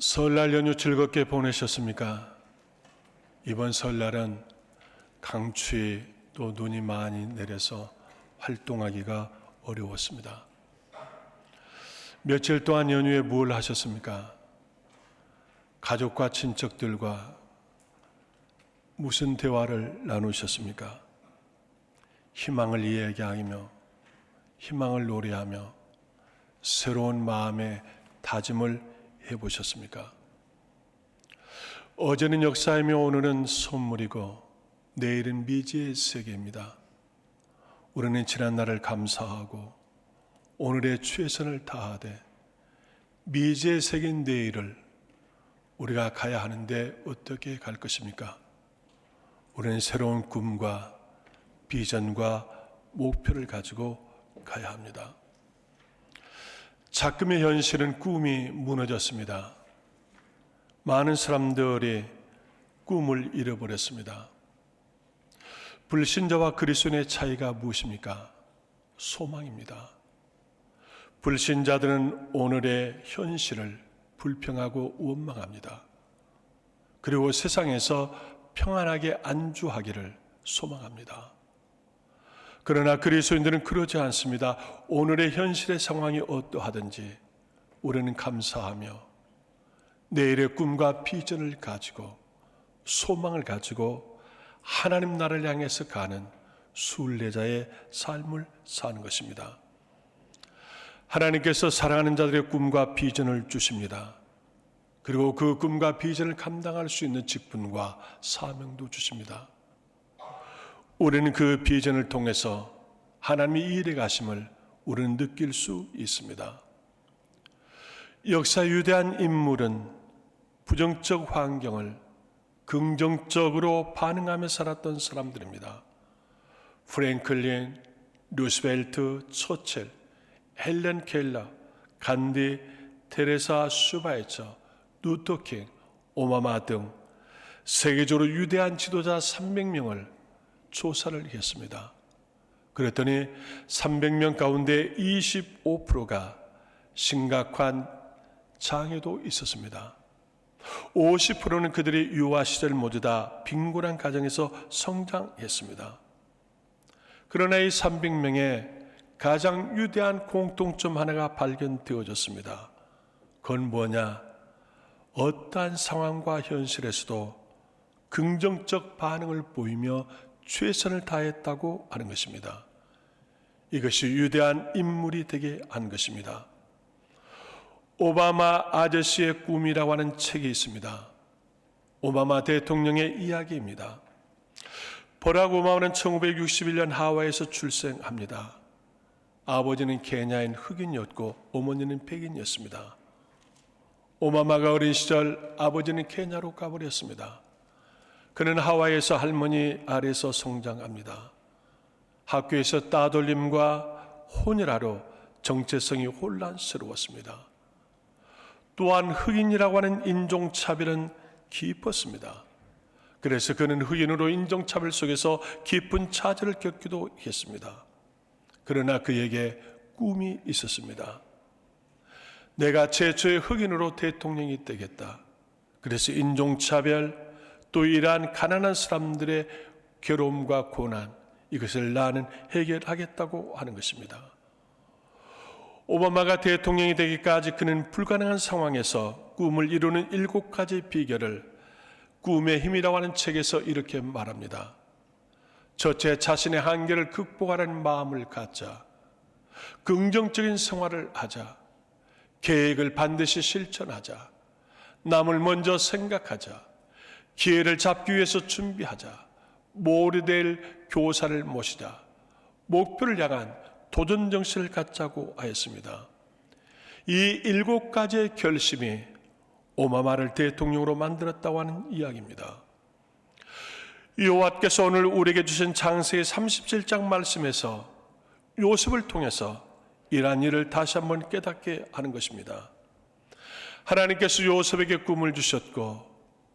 설날 연휴 즐겁게 보내셨습니까? 이번 설날은 강추위 또 눈이 많이 내려서 활동하기가 어려웠습니다. 며칠 동안 연휴에 뭘 하셨습니까? 가족과 친척들과 무슨 대화를 나누셨습니까? 희망을 이야기하며 희망을 노래하며 새로운 마음의 다짐을 해보셨습니까? 어제는 역사이며 오늘은 선물이고 내일은 미지의 세계입니다. 우리는 지난 날을 감사하고 오늘의 최선을 다하되 미지의 세계인 내일을 우리가 가야 하는데 어떻게 갈 것입니까? 우리는 새로운 꿈과 비전과 목표를 가지고 가야 합니다. 작금의 현실은 꿈이 무너졌습니다. 많은 사람들이 꿈을 잃어버렸습니다. 불신자와 그리스도인의 차이가 무엇입니까? 소망입니다. 불신자들은 오늘의 현실을 불평하고 원망합니다. 그리고 세상에서 평안하게 안주하기를 소망합니다. 그러나 그리스도인들은 그러지 않습니다. 오늘의 현실의 상황이 어떠하든지 우리는 감사하며 내일의 꿈과 비전을 가지고 소망을 가지고 하나님 나라를 향해서 가는 순례자의 삶을 사는 것입니다. 하나님께서 사랑하는 자들의 꿈과 비전을 주십니다. 그리고 그 꿈과 비전을 감당할 수 있는 직분과 사명도 주십니다. 우리는 그 비전을 통해서 하나님의 일에 가심을 우리는 느낄 수 있습니다. 역사 위대한 인물은 부정적 환경을 긍정적으로 반응하며 살았던 사람들입니다. 프랭클린, 루스벨트, 처칠, 헬렌 켈러, 간디, 테레사 슈바이처, 루터킹, 오바마 등 세계적으로 위대한 지도자 300명을 조사를 했습니다. 그랬더니 300명 가운데 25%가 심각한 장애도 있었습니다. 50%는 그들이 유아 시절 모두 다 빈곤한 가정에서 성장했습니다. 그러나 이 300명의 가장 위대한 공통점 하나가 발견되어졌습니다. 그건 뭐냐? 어떠한 상황과 현실에서도 긍정적 반응을 보이며 최선을 다했다고 하는 것입니다. 이것이 위대한 인물이 되게 한 것입니다. 오바마 아저씨의 꿈이라고 하는 책이 있습니다. 오바마 대통령의 이야기입니다. 버락 오바마는 1961년 하와이에서 출생합니다. 아버지는 케냐인 흑인이었고 어머니는 백인이었습니다. 오바마가 어린 시절 아버지는 케냐로 가버렸습니다. 그는 하와이에서 할머니 아래서 성장합니다. 학교에서 따돌림과 혼혈아로 정체성이 혼란스러웠습니다. 또한 흑인이라고 하는 인종차별은 깊었습니다. 그래서 그는 흑인으로 인종차별 속에서 깊은 차별을 겪기도 했습니다. 그러나 그에게 꿈이 있었습니다. 내가 최초의 흑인으로 대통령이 되겠다. 그래서 인종차별, 또 이러한 가난한 사람들의 괴로움과 고난, 이것을 나는 해결하겠다고 하는 것입니다. 오바마가 대통령이 되기까지 그는 불가능한 상황에서 꿈을 이루는 7가지 비결을 꿈의 힘이라고 하는 책에서 이렇게 말합니다. 첫째, 자신의 한계를 극복하라는 마음을 갖자. 긍정적인 생활을 하자. 계획을 반드시 실천하자. 남을 먼저 생각하자. 기회를 잡기 위해서 준비하자. 모래될 교사를 모시자. 목표를 향한 도전 정신을 갖자고 하였습니다. 이 7가지의 결심이 오바마를 대통령으로 만들었다고 하는 이야기입니다. 여호와께서 오늘 우리에게 주신 창세기 37장 말씀에서 요셉을 통해서 이러한 일을 다시 한번 깨닫게 하는 것입니다. 하나님께서 요셉에게 꿈을 주셨고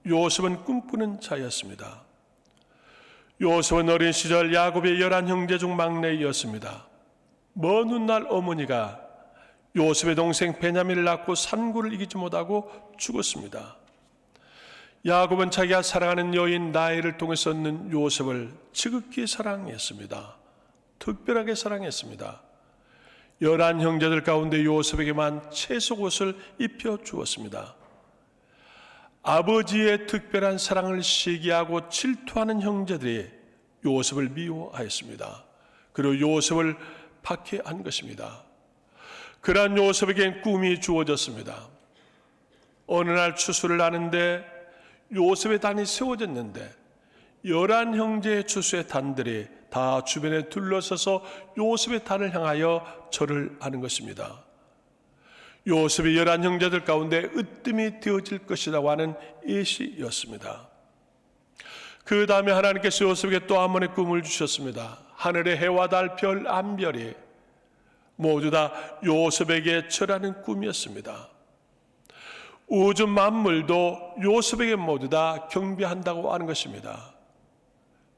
요셉은 꿈꾸는 자였습니다. 요셉은 어린 시절 야곱의 11형제 중 막내였습니다. 먼 훗날 어머니가 요셉의 동생 베냐민을 낳고 산고를 이기지 못하고 죽었습니다. 야곱은 자기가 사랑하는 여인 라헬을 통해서 얻는 요셉을 지극히 사랑했습니다. 특별하게 사랑했습니다. 11 형제들 가운데 요셉에게만 채속옷을 입혀 주었습니다. 아버지의 특별한 사랑을 시기하고 질투하는 형제들이 요셉을 미워하였습니다. 그리고 요셉을 박해한 것입니다. 그러한 요셉에겐 꿈이 주어졌습니다. 어느 날 추수를 하는데 요셉의 단이 세워졌는데 11 형제의 추수의 단들이 다 주변에 둘러서서 요셉의 단을 향하여 절을 하는 것입니다. 요셉의 11 형제들 가운데 으뜸이 되어질 것이라고 하는 예시였습니다. 그 다음에 하나님께서 요셉에게 또 한 번의 꿈을 주셨습니다. 하늘의 해와 달, 별, 암별이 모두 다 요셉에게 절하는 꿈이었습니다. 우주 만물도 요셉에게 모두 다 경배한다고 하는 것입니다.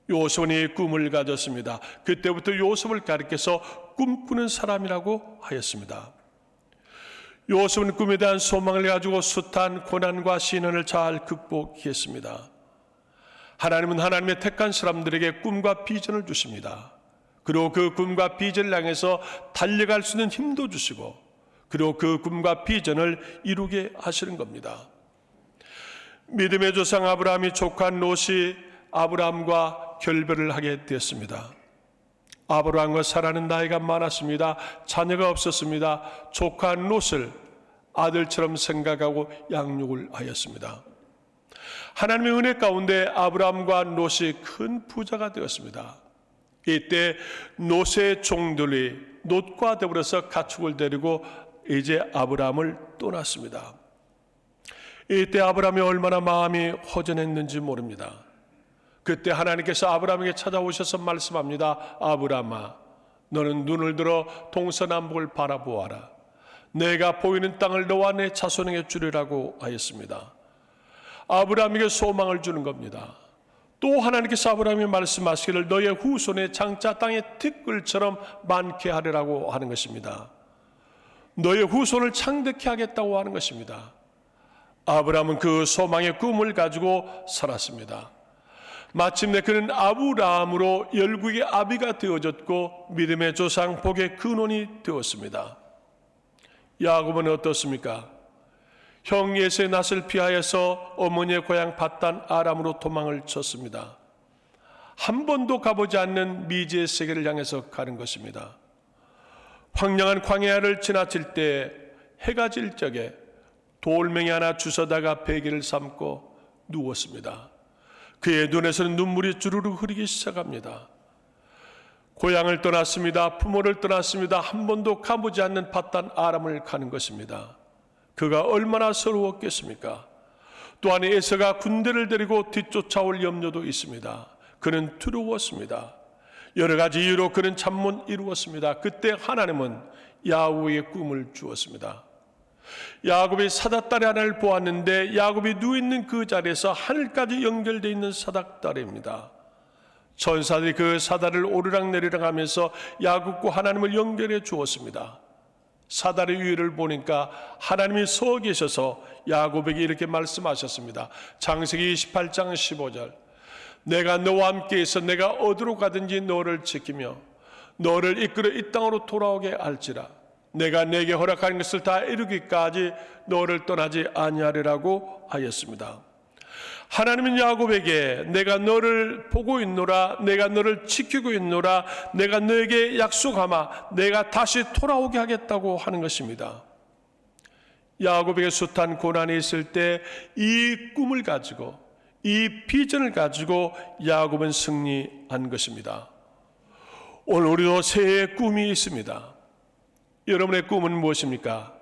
요셉은 이 꿈을 가졌습니다. 그때부터 요셉을 가리켜서 꿈꾸는 사람이라고 하였습니다. 요셉은 꿈에 대한 소망을 가지고 숱한 고난과 시련을 잘 극복했습니다. 하나님은 하나님의 택한 사람들에게 꿈과 비전을 주십니다. 그리고 그 꿈과 비전을 향해서 달려갈 수 있는 힘도 주시고, 그리고 그 꿈과 비전을 이루게 하시는 겁니다. 믿음의 조상 아브라함이 조카 롯이 아브라함과 결별을 하게 되었습니다. 아브라함과 사라는 나이가 많았습니다. 자녀가 없었습니다. 조카 롯을 아들처럼 생각하고 양육을 하였습니다. 하나님의 은혜 가운데 아브라함과 롯이 큰 부자가 되었습니다. 이때 롯의 종들이 롯과 더불어서 가축을 데리고 이제 아브라함을 떠났습니다. 이때 아브라함이 얼마나 마음이 허전했는지 모릅니다. 그때 하나님께서 아브라함에게 찾아오셔서 말씀합니다. 아브라함아, 너는 눈을 들어 동서남북을 바라보아라. 내가 보이는 땅을 너와 내 자손에게 주리라고 하였습니다. 아브라함에게 소망을 주는 겁니다. 또 하나님께서 아브라함에 말씀하시기를 너의 후손의 장차 땅의 티끌처럼 많게 하리라고 하는 것입니다. 너의 후손을 창대케 하겠다고 하는 것입니다. 아브라함은 그 소망의 꿈을 가지고 살았습니다. 마침내 그는 아브라함으로 열국의 아비가 되어졌고 믿음의 조상 복의 근원이 되었습니다. 야곱은 어떻습니까? 형 예수의 낯을 피하여서 어머니의 고향 밧단 아람으로 도망을 쳤습니다. 한 번도 가보지 않는 미지의 세계를 향해서 가는 것입니다. 황량한 광야를 지나칠 때 해가 질 적에 돌멩이 하나 주워다가 베개를 삼고 누웠습니다. 그의 눈에서는 눈물이 주르르 흐르기 시작합니다. 고향을 떠났습니다. 부모를 떠났습니다. 한 번도 가보지 않는 밧단 아람을 가는 것입니다. 그가 얼마나 서러웠겠습니까? 또한 에서가 군대를 데리고 뒤쫓아올 염려도 있습니다. 그는 두려웠습니다. 여러 가지 이유로 그는 잠 못 이루었습니다. 그때 하나님은 야곱에게 꿈을 주었습니다. 야곱이 사닥다리 하나를 보았는데 야곱이 누워있는 그 자리에서 하늘까지 연결되어 있는 사닥다리입니다. 천사들이 그 사다리를 오르락내리락 하면서 야곱과 하나님을 연결해 주었습니다. 사다리 위를 보니까 하나님이 서 계셔서 야곱에게 이렇게 말씀하셨습니다. 창세기 28장 15절 내가 너와 함께 있어 내가 어디로 가든지 너를 지키며 너를 이끌어 이 땅으로 돌아오게 할지라 내가 내게 허락한 것을 다 이루기까지 너를 떠나지 아니하리라고 하였습니다. 하나님은 야곱에게 내가 너를 보고 있노라, 내가 너를 지키고 있노라, 내가 너에게 약속하마 내가 다시 돌아오게 하겠다고 하는 것입니다. 야곱에게 숱한 고난이 있을 때 이 꿈을 가지고 이 비전을 가지고 야곱은 승리한 것입니다. 오늘 우리도 새해의 꿈이 있습니다. 여러분의 꿈은 무엇입니까?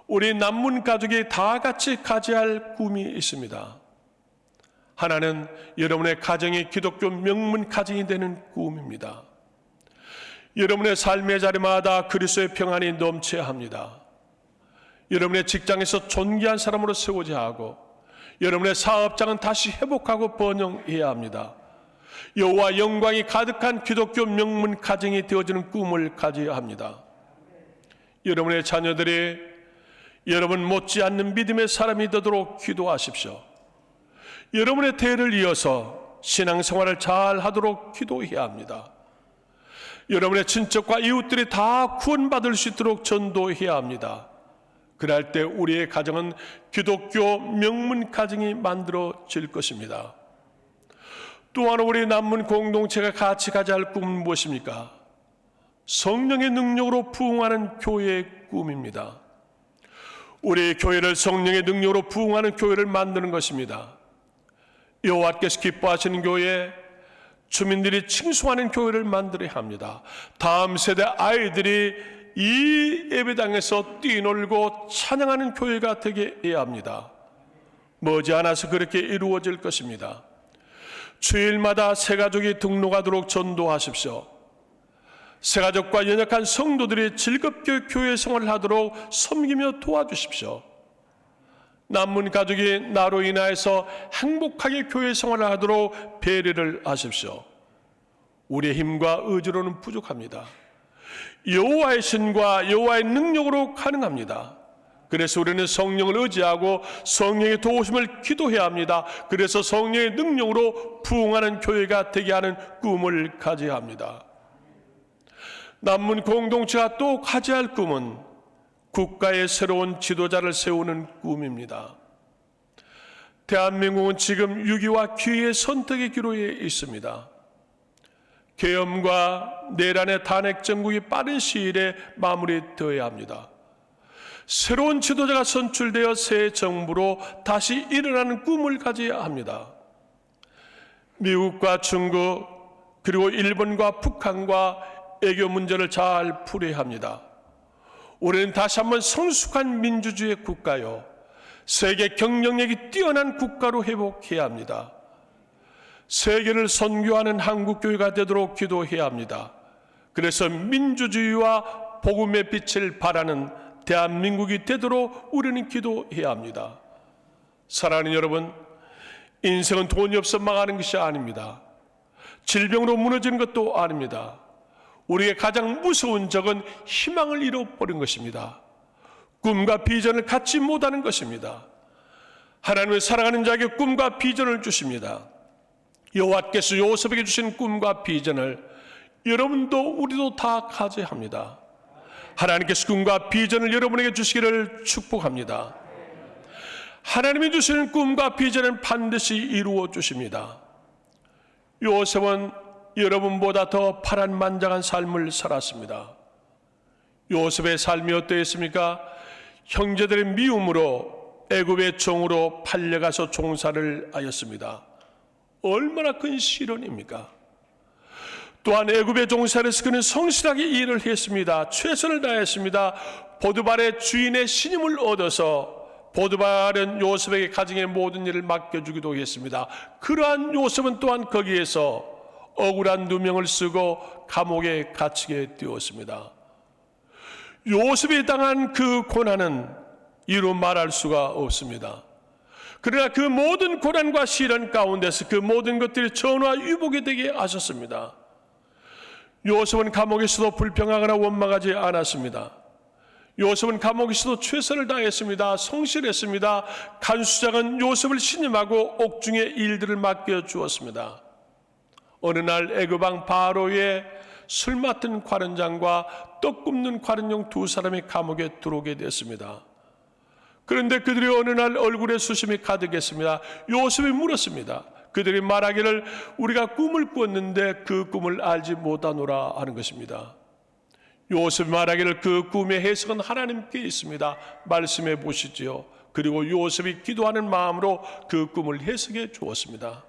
우리 남문 가족이 다 같이 가져야 꿈이 있습니다. 하나는 여러분의 가정이 기독교 명문 가정이 되는 꿈입니다. 여러분의 삶의 자리마다 그리스도의 평안이 넘쳐야 합니다. 여러분의 직장에서 존귀한 사람으로 세워져야 하고 여러분의 사업장은 다시 회복하고 번영해야 합니다. 여호와 영광이 가득한 기독교 명문 가정이 되어지는 꿈을 가져야 합니다. 여러분의 자녀들이 여러분 못지않는 믿음의 사람이 되도록 기도하십시오. 여러분의 대를 이어서 신앙생활을 잘 하도록 기도해야 합니다. 여러분의 친척과 이웃들이 다 구원받을 수 있도록 전도해야 합니다. 그럴 때 우리의 가정은 기독교 명문 가정이 만들어질 것입니다. 또한 우리 남문 공동체가 같이 가져야 할 꿈은 무엇입니까? 성령의 능력으로 부흥하는 교회의 꿈입니다. 우리 교회를 성령의 능력으로 부흥하는 교회를 만드는 것입니다. 여호와께서 기뻐하시는 교회, 주민들이 칭송하는 교회를 만들어야 합니다. 다음 세대 아이들이 이 예배당에서 뛰놀고 찬양하는 교회가 되게 해야 합니다. 머지않아서 그렇게 이루어질 것입니다. 주일마다 새가족이 등록하도록 전도하십시오. 새가족과 연약한 성도들이 즐겁게 교회 생활을 하도록 섬기며 도와주십시오. 남문 가족이 나로 인하여서 행복하게 교회 생활을 하도록 배려를 하십시오. 우리의 힘과 의지로는 부족합니다. 여호와의 신과 여호와의 능력으로 가능합니다. 그래서 우리는 성령을 의지하고 성령의 도우심을 기도해야 합니다. 그래서 성령의 능력으로 부흥하는 교회가 되게 하는 꿈을 가져야 합니다. 남문 공동체가 또 가져야 할 꿈은 국가의 새로운 지도자를 세우는 꿈입니다. 대한민국은 지금 위기와 기회의 선택의 기로에 있습니다. 계엄과 내란의 탄핵 정국이 빠른 시일에 마무리되어야 합니다. 새로운 지도자가 선출되어 새 정부로 다시 일어나는 꿈을 가져야 합니다. 미국과 중국 그리고 일본과 북한과 애교 문제를 잘 풀어야 합니다. 우리는 다시 한번 성숙한 민주주의 국가요, 세계 경쟁력이 뛰어난 국가로 회복해야 합니다. 세계를 선교하는 한국교회가 되도록 기도해야 합니다. 그래서 민주주의와 복음의 빛을 발하는 대한민국이 되도록 우리는 기도해야 합니다. 사랑하는 여러분, 인생은 돈이 없어 망하는 것이 아닙니다. 질병으로 무너지는 것도 아닙니다. 우리의 가장 무서운 적은 희망을 잃어버린 것입니다. 꿈과 비전을 갖지 못하는 것입니다. 하나님은 사랑하는 자에게 꿈과 비전을 주십니다. 여호와께서 요셉에게 주신 꿈과 비전을 여러분도 우리도 다 가져야 합니다. 하나님께서 꿈과 비전을 여러분에게 주시기를 축복합니다. 하나님이 주시는 꿈과 비전은 반드시 이루어 주십니다. 요셉은 여러분보다 더 파란만장한 삶을 살았습니다. 요셉의 삶이 어떠했습니까? 형제들의 미움으로 애굽의 종으로 팔려가서 종살을 하였습니다. 얼마나 큰 시련입니까? 또한 애굽의 종살에서 그는 성실하게 일을 했습니다. 최선을 다했습니다. 보드발의 주인의 신임을 얻어서 보드발은 요셉에게 가정의 모든 일을 맡겨주기도 했습니다. 그러한 요셉은 또한 거기에서 억울한 누명을 쓰고 감옥에 갇히게 되었습니다. 요셉이 당한 그 고난은 이루 말할 수가 없습니다. 그러나 그 모든 고난과 시련 가운데서 그 모든 것들이 전화 위복이 되게 하셨습니다. 요셉은 감옥에서도 불평하거나 원망하지 않았습니다. 요셉은 감옥에서도 최선을 다했습니다. 성실했습니다. 간수장은 요셉을 신임하고 옥중의 일들을 맡겨주었습니다. 어느 날 애굽왕 바로의 술 맡은 관원장과 떡 굽는 관원용 두 사람이 감옥에 들어오게 됐습니다. 그런데 그들이 어느 날 얼굴에 수심이 가득했습니다. 요셉이 물었습니다. 그들이 말하기를 우리가 꿈을 꾸었는데 그 꿈을 알지 못하노라 하는 것입니다. 요셉이 말하기를 그 꿈의 해석은 하나님께 있습니다. 말씀해 보시지요. 그리고 요셉이 기도하는 마음으로 그 꿈을 해석해 주었습니다.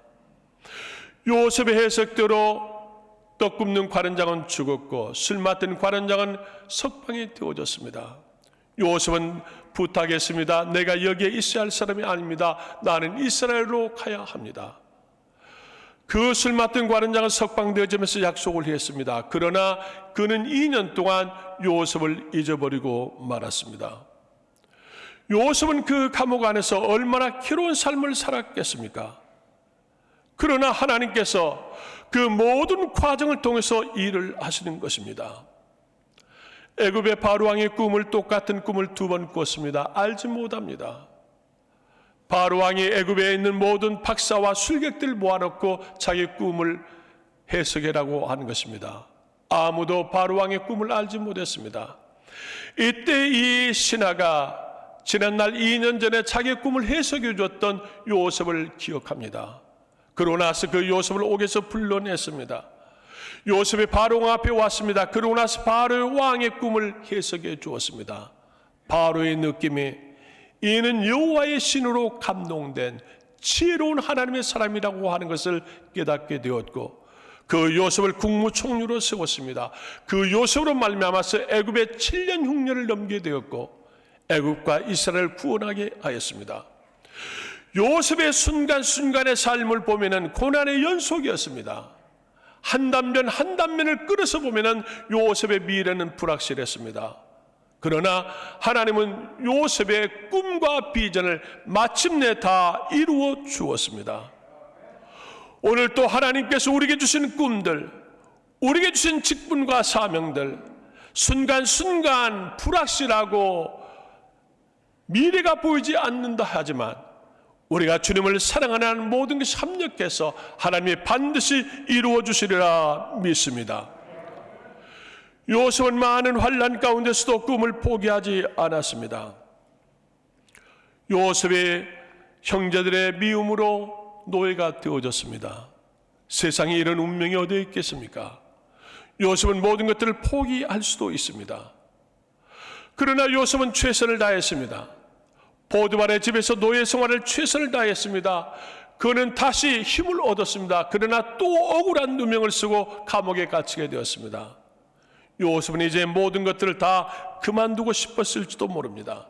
요셉의 해석대로 떡 굽는 관원장은 죽었고 술 맡은 관원장은 석방이 되어졌습니다. 요셉은 부탁했습니다. 내가 여기에 있어야 할 사람이 아닙니다. 나는 이스라엘로 가야 합니다. 그 술 맡은 관원장은 석방되어지면서 약속을 했습니다. 그러나 그는 2년 동안 요셉을 잊어버리고 말았습니다. 요셉은 그 감옥 안에서 얼마나 괴로운 삶을 살았겠습니까? 그러나 하나님께서 그 모든 과정을 통해서 일을 하시는 것입니다. 애굽의 바로왕의 꿈을 똑같은 꿈을 2번 꾸었습니다. 알지 못합니다. 바로왕이 애굽에 있는 모든 박사와 술객들 모아놓고 자기 꿈을 해석해라고 하는 것입니다. 아무도 바로왕의 꿈을 알지 못했습니다. 이때 이 신하가 지난날 2년 전에 자기의 꿈을 해석해 줬던 요셉을 기억합니다. 그러고 나서 그 요셉을 옥에서 불러냈습니다. 요셉이 바로왕 앞에 왔습니다. 그러고 나서 바로의 왕의 꿈을 해석해 주었습니다. 바로의 느낌이 이는 여호와의 신으로 감동된 지혜로운 하나님의 사람이라고 하는 것을 깨닫게 되었고, 그 요셉을 국무총리로 세웠습니다. 그 요셉으로 말미암아서 애굽에 7년 흉년을 넘게 되었고 애굽과 이스라엘을 구원하게 하였습니다. 요셉의 순간순간의 삶을 보면은 고난의 연속이었습니다. 한 단면 한 단면을 끌어서 보면은 요셉의 미래는 불확실했습니다. 그러나 하나님은 요셉의 꿈과 비전을 마침내 다 이루어 주었습니다. 오늘 또 하나님께서 우리에게 주신 꿈들, 우리에게 주신 직분과 사명들, 순간순간 불확실하고 미래가 보이지 않는다 하지만 우리가 주님을 사랑하는 모든 것이 합력해서 하나님이 반드시 이루어 주시리라 믿습니다. 요셉은 많은 환난 가운데서도 꿈을 포기하지 않았습니다. 요셉의 형제들의 미움으로 노예가 되어졌습니다. 세상에 이런 운명이 어디에 있겠습니까? 요셉은 모든 것들을 포기할 수도 있습니다. 그러나 요셉은 최선을 다했습니다. 보디발의 집에서 노예 생활을 최선을 다했습니다. 그는 다시 힘을 얻었습니다. 그러나 또 억울한 누명을 쓰고 감옥에 갇히게 되었습니다. 요셉은 이제 모든 것들을 다 그만두고 싶었을지도 모릅니다.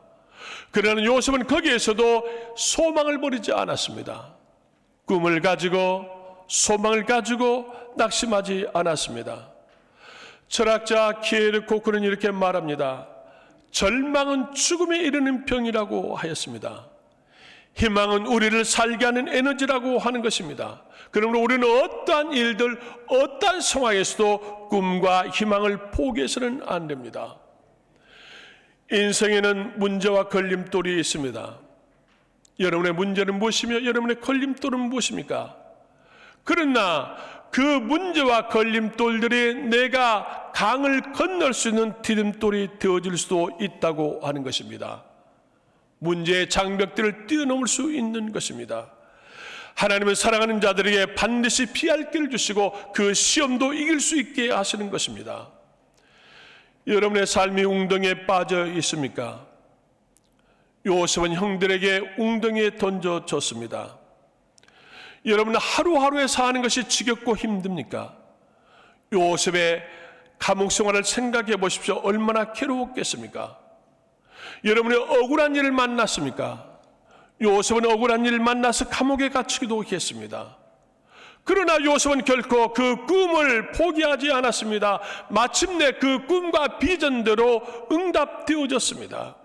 그러나 요셉은 거기에서도 소망을 버리지 않았습니다. 꿈을 가지고 소망을 가지고 낙심하지 않았습니다. 철학자 키에르 코크는 이렇게 말합니다. 절망은 죽음에 이르는 병이라고 하였습니다. 희망은 우리를 살게 하는 에너지라고 하는 것입니다. 그러므로 우리는 어떠한 일들, 어떠한 상황에서도 꿈과 희망을 포기해서는 안 됩니다. 인생에는 문제와 걸림돌이 있습니다. 여러분의 문제는 무엇이며 여러분의 걸림돌은 무엇입니까? 그러나 그 문제와 걸림돌들이 내가 강을 건널 수 있는 디딤돌이 되어질 수도 있다고 하는 것입니다. 문제의 장벽들을 뛰어넘을 수 있는 것입니다. 하나님은 사랑하는 자들에게 반드시 피할 길을 주시고 그 시험도 이길 수 있게 하시는 것입니다. 여러분의 삶이 웅덩이에 빠져 있습니까? 요셉은 형들에게 웅덩이에 던져졌습니다. 여러분은 하루하루에 사는 것이 지겹고 힘듭니까? 요셉의 감옥 생활을 생각해 보십시오. 얼마나 괴로웠겠습니까? 여러분이 억울한 일을 만났습니까? 요셉은 억울한 일을 만나서 감옥에 갇히기도 했습니다. 그러나 요셉은 결코 그 꿈을 포기하지 않았습니다. 마침내 그 꿈과 비전대로 응답되어졌습니다.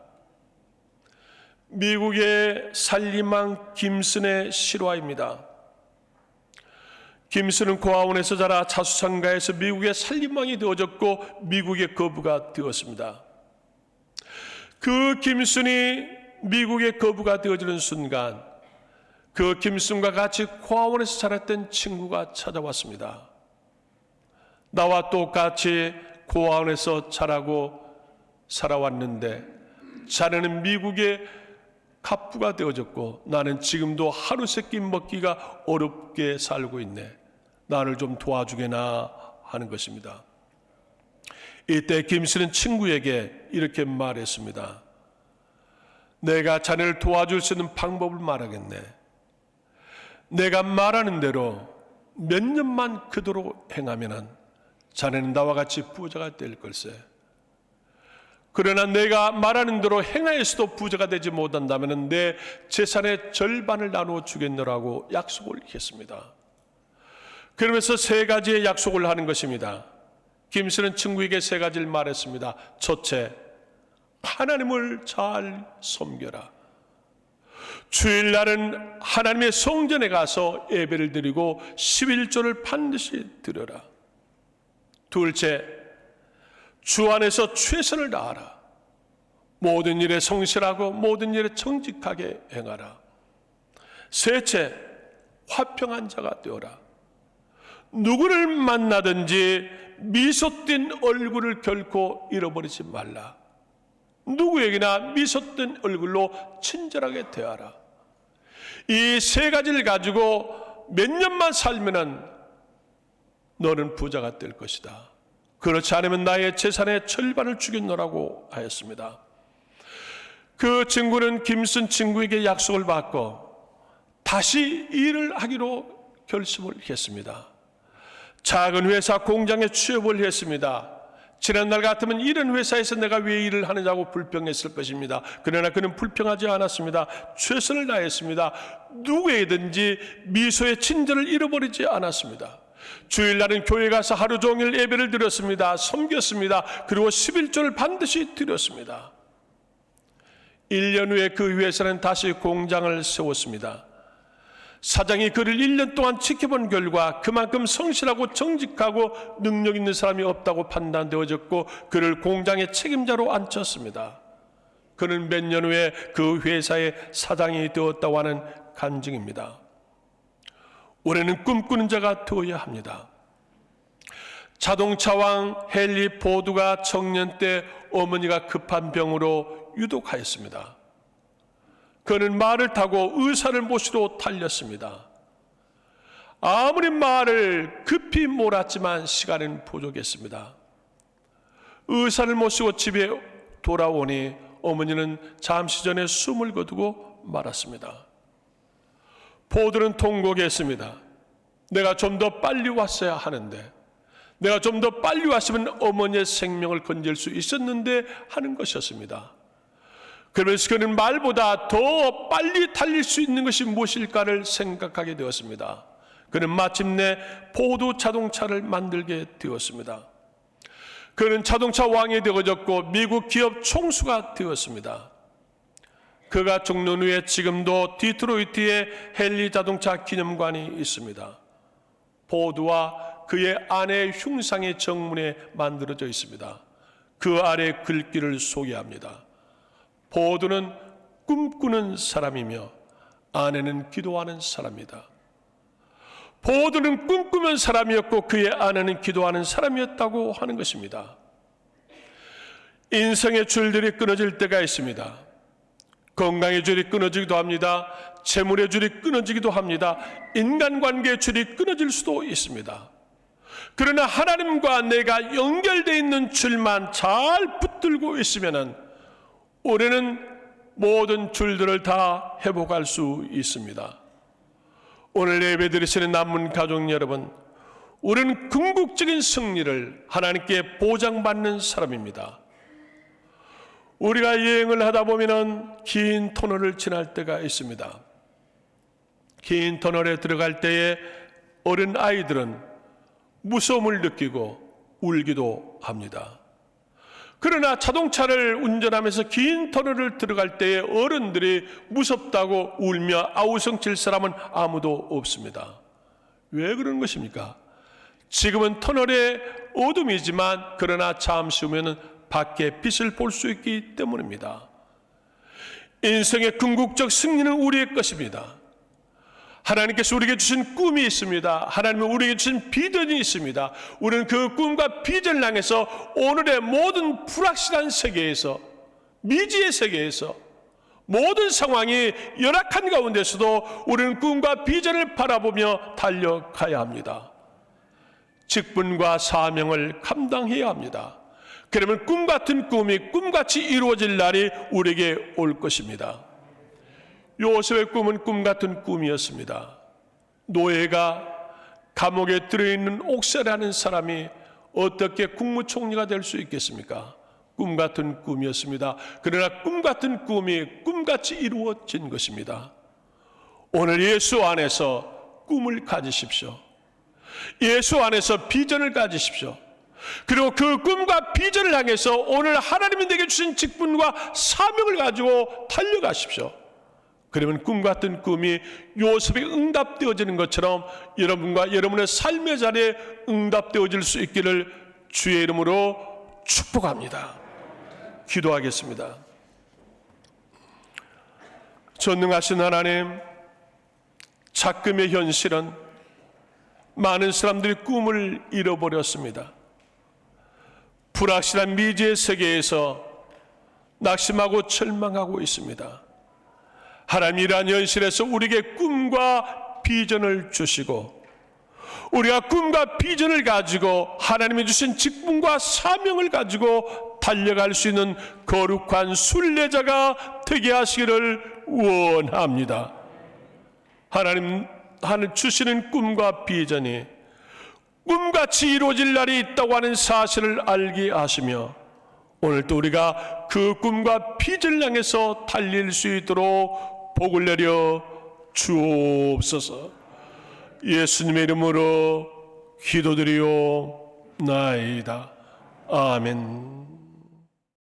미국의 살림왕 김슨의 실화입니다. 김슨은 고아원에서 자라 자수성가에서 미국의 살림왕이 되어졌고 미국의 거부가 되었습니다. 그 김슨이 미국의 거부가 되어지는 순간 그 김슨과 같이 고아원에서 자랐던 친구가 찾아왔습니다. 나와 똑같이 고아원에서 자라고 살아왔는데 자네는 미국의 갑부가 되어졌고 나는 지금도 하루 세끼 먹기가 어렵게 살고 있네. 나를 좀 도와주게나 하는 것입니다. 이때 김씨는 친구에게 이렇게 말했습니다. 내가 자네를 도와줄 수 있는 방법을 말하겠네. 내가 말하는 대로 몇 년만 그대로 행하면 자네는 나와 같이 부자가 될 걸세. 그러나 내가 말하는 대로 행하여서도 부자가 되지 못한다면 내 재산의 절반을 나누어 주겠노라고 약속을 했습니다. 그러면서 3가지의 약속을 하는 것입니다. 김씨는 친구에게 3가지를 말했습니다. 첫째, 하나님을 잘 섬겨라. 주일날은 하나님의 성전에 가서 예배를 드리고 11조를 반드시 드려라. 둘째, 주 안에서 최선을 다하라. 모든 일에 성실하고 모든 일에 정직하게 행하라. 셋째, 화평한 자가 되어라. 누구를 만나든지 미소 띤 얼굴을 결코 잃어버리지 말라. 누구에게나 미소 띤 얼굴로 친절하게 대하라. 이 세 가지를 가지고 몇 년만 살면은 너는 부자가 될 것이다. 그렇지 않으면 나의 재산의 절반을 주겠노라고 하였습니다. 그 친구는 김쓴 친구에게 약속을 받고 다시 일을 하기로 결심을 했습니다. 작은 회사 공장에 취업을 했습니다. 지난날 같으면 이런 회사에서 내가 왜 일을 하느냐고 불평했을 것입니다. 그러나 그는 불평하지 않았습니다. 최선을 다했습니다. 누구에든지 미소의 친절을 잃어버리지 않았습니다. 주일날은 교회 가서 하루 종일 예배를 드렸습니다. 섬겼습니다. 그리고 11조를 반드시 드렸습니다. 1년 후에 그 회사는 다시 공장을 세웠습니다. 사장이 그를 1년 동안 지켜본 결과 그만큼 성실하고 정직하고 능력 있는 사람이 없다고 판단되어졌고 그를 공장의 책임자로 앉혔습니다. 그는 몇 년 후에 그 회사의 사장이 되었다고 하는 간증입니다. 올해는 꿈꾸는 자가 되어야 합니다. 자동차왕 헨리 포드가 청년 때 어머니가 급한 병으로 유독하였습니다. 그는 말을 타고 의사를 모시러 달렸습니다. 아무리 말을 급히 몰았지만 시간은 부족했습니다. 의사를 모시고 집에 돌아오니 어머니는 잠시 전에 숨을 거두고 말았습니다. 포드는 통곡했습니다. 내가 좀 더 빨리 왔어야 하는데, 내가 좀 더 빨리 왔으면 어머니의 생명을 건질 수 있었는데 하는 것이었습니다. 그러면서 그는 말보다 더 빨리 달릴 수 있는 것이 무엇일까를 생각하게 되었습니다. 그는 마침내 포드 자동차를 만들게 되었습니다. 그는 자동차 왕이 되어졌고 미국 기업 총수가 되었습니다. 그가 죽는 후에 지금도 디트로이트에 헨리 자동차 기념관이 있습니다. 포드와 그의 아내의 흉상이 정문에 만들어져 있습니다. 그 아래 글귀를 소개합니다. 포드는 꿈꾸는 사람이며 아내는 기도하는 사람이다. 포드는 꿈꾸는 사람이었고 그의 아내는 기도하는 사람이었다고 하는 것입니다. 인생의 줄들이 끊어질 때가 있습니다. 건강의 줄이 끊어지기도 합니다. 재물의 줄이 끊어지기도 합니다. 인간관계의 줄이 끊어질 수도 있습니다. 그러나 하나님과 내가 연결되어 있는 줄만 잘 붙들고 있으면은 올해는 모든 줄들을 다 회복할 수 있습니다. 오늘 예배 드리시는 남문 가족 여러분, 우리는 궁극적인 승리를 하나님께 보장받는 사람입니다. 우리가 여행을 하다 보면 긴 터널을 지날 때가 있습니다. 긴 터널에 들어갈 때에 어린 아이들은 무서움을 느끼고 울기도 합니다. 그러나 자동차를 운전하면서 긴 터널을 들어갈 때에 어른들이 무섭다고 울며 아우성칠 사람은 아무도 없습니다. 왜 그런 것입니까? 지금은 터널의 어둠이지만 그러나 잠시 후에는 밖에 빛을 볼 수 있기 때문입니다. 인생의 궁극적 승리는 우리의 것입니다. 하나님께서 우리에게 주신 꿈이 있습니다. 하나님은 우리에게 주신 비전이 있습니다. 우리는 그 꿈과 비전을 향해서 오늘의 모든 불확실한 세계에서, 미지의 세계에서, 모든 상황이 열악한 가운데서도 우리는 꿈과 비전을 바라보며 달려가야 합니다. 직분과 사명을 감당해야 합니다. 그러면 꿈 같은 꿈이 꿈같이 이루어질 날이 우리에게 올 것입니다. 요셉의 꿈은 꿈 같은 꿈이었습니다. 노예가 감옥에 들어있는 옥새라는 사람이 어떻게 국무총리가 될 수 있겠습니까? 꿈 같은 꿈이었습니다. 그러나 꿈 같은 꿈이 꿈같이 이루어진 것입니다. 오늘 예수 안에서 꿈을 가지십시오. 예수 안에서 비전을 가지십시오. 그리고 그 꿈과 비전을 향해서 오늘 하나님이 내게 주신 직분과 사명을 가지고 달려가십시오. 그러면 꿈 같은 꿈이 요셉에 응답되어지는 것처럼 여러분과 여러분의 삶의 자리에 응답되어질 수 있기를 주의 이름으로 축복합니다. 기도하겠습니다. 전능하신 하나님, 작금의 현실은 많은 사람들이 꿈을 잃어버렸습니다. 불확실한 미지의 세계에서 낙심하고 절망하고 있습니다. 하나님, 이러한 현실에서 우리에게 꿈과 비전을 주시고 우리가 꿈과 비전을 가지고 하나님이 주신 직분과 사명을 가지고 달려갈 수 있는 거룩한 순례자가 되게 하시기를 원합니다. 하나님 주시는 꿈과 비전이 꿈같이 이루어질 날이 있다고 하는 사실을 알게 하시며 오늘도 우리가 그 꿈과 비전을 향해서 달릴 수 있도록 복을 내려 주옵소서. 예수님의 이름으로 기도드리옵나이다. 아멘.